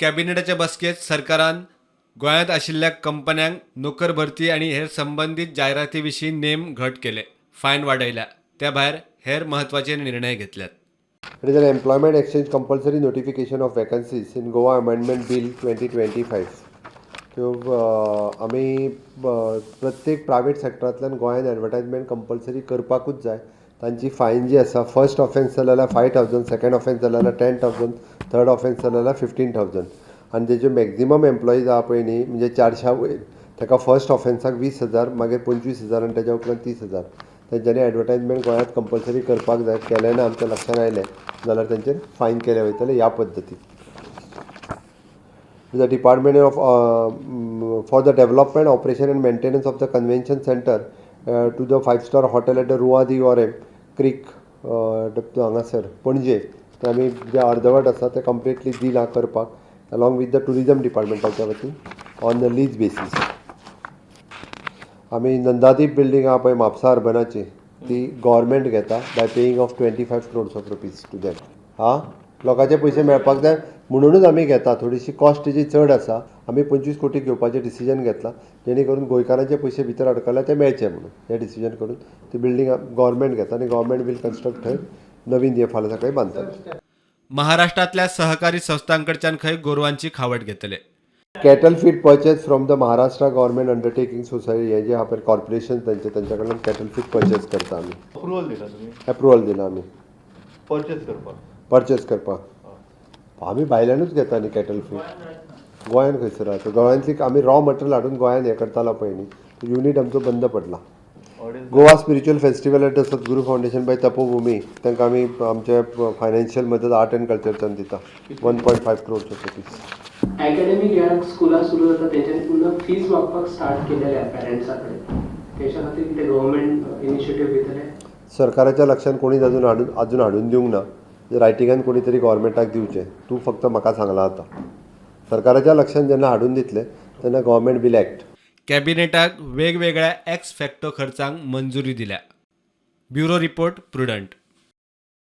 कॅबिनेटाच्या बसकेत सरकारान गोंयांत आशिल्ल्या कंपन्यांक नोकर भरती आणि हेर संबंधित जायरातीविशीं नेम घट केले, फायन वाडयल्या. त्या भायर हेर म्हत्वाचे निर्णय घेतल्यात. It is an employment exchange compulsory notification of vacancies in Goa Amendment Bill 2025. आमी प्रत्येक प्रायवेट सेक्टरांतल्यान गोंयांत एडवर्टायजमेंट कंपल्सरी करपाकूच जाय. तांची फायन जी आसा, फर्स्ट ऑफेन्स जाल्यार 5,000, सेकंड ऑफेन्स जाल्यार 10,000, थर्ड ऑफेन्स जाल्यार 15,000. आनी तेजे मॅक्झिमम एम्प्लॉईज आहा पळय न्ही, म्हणजे 400 वयर, ताका फर्स्ट ऑफेन्साक 20,000, मागीर 25,000 आनी तेज्या उपरांत 30,000. तेंच्यांनी एडवर्टायजमेंट गोंयांत कंपल्सरी करपाक जाय. केलें ना आमच्या लक्षान आयलें जाल्यार तेंचेर फायन केले वयतले ह्या पद्दतीन. The Department of for the development, operation and maintenance of the convention center to the 5-star hotel at the Ruadi Orem Creek हांगासर पणजे, ते आमी जे अर्दवट आसा ते कंप्लिटली दिलां करपाक अलॉंग विथ द टुरिजम डिपार्टमेंटाच्या वतीन ऑन द लीज बेसीस. आमी नंदादीप बिल्डींग आहा पळय म्हापसा अर्बनाची, ती गव्हर्मेंट घेता by paying off 25 crores of rupees to them. लोकांचे पयशे मेळपाक जाय म्हणूनच आमी घेता. थोडीशी कॉस्ट तेजी चड आसा. आमी 25 कोटी घेवपाचें डिसिजन घेतलां, जेणे करून गोंयकारांचे पयशे भितर अडकल्यात ते मेळचे म्हणून. हें डिसिजन करून ती बिल्डींग गव्हर्मेंट घेता आनी गव्हर्मेंट वील कन्स्ट्रक्ट थंय नवीन हे फाल्यां सकाळीं बांदतात. महाराष्ट्रातल्या सहकारी संस्थांकडच्यान खंय गोरवांची खावड घेतले. Cattle feed purchase from the Maharashtra government undertaking society, हे जे आहा पळय कॉर्पोरेशन तेंचे, तेंच्या कडल्यान कॅटल फीड परचेस करता आमी. अप्रुवल दिला आमी परचेस करपाक. आमी भायल्यानूच घेता न्ही कॅटल फीड. गोंयांत खंयसर आसा गोंयांतली आमी रॉ मटेरियल हाडून गोंयांत हें करतालो पळय न्ही, युनीट आमचो बंद पडला. Goa spiritual festival at the Sadhguru foundation bye तपोभुमी, तांकां आमी आमचे फायनान्शियल मदत आर्ट एंड कल्चरच्यान दिता 1.5 crores of rupees. अकॅडमिक इयराक स्कुलां सुरू जाता तेच्यानी पुन्हा फीज मागपाक स्टार्ट केलेले पेरंट्सां कडेन. तेच्या खातीर कितें गव्हर्मेंट इनिशिएटीव घेतले? सरकाराच्या लक्षांत कोणी अजून हाडून दिवंक ना. रायटिंगान कोणी तरी गव्हर्मेंटाक दिवचें. तूं फक्त म्हाका सांगलां आतां. सरकाराच्या लक्षांत जेन्ना हाडून दितले तेन्ना गव्हर्मेंट विल एक्ट. कॅबिनेटाक वेगवेगळ्या एक्स फॅक्टो खर्चांक मंजुरी दिल्या. Bureau report, prudent.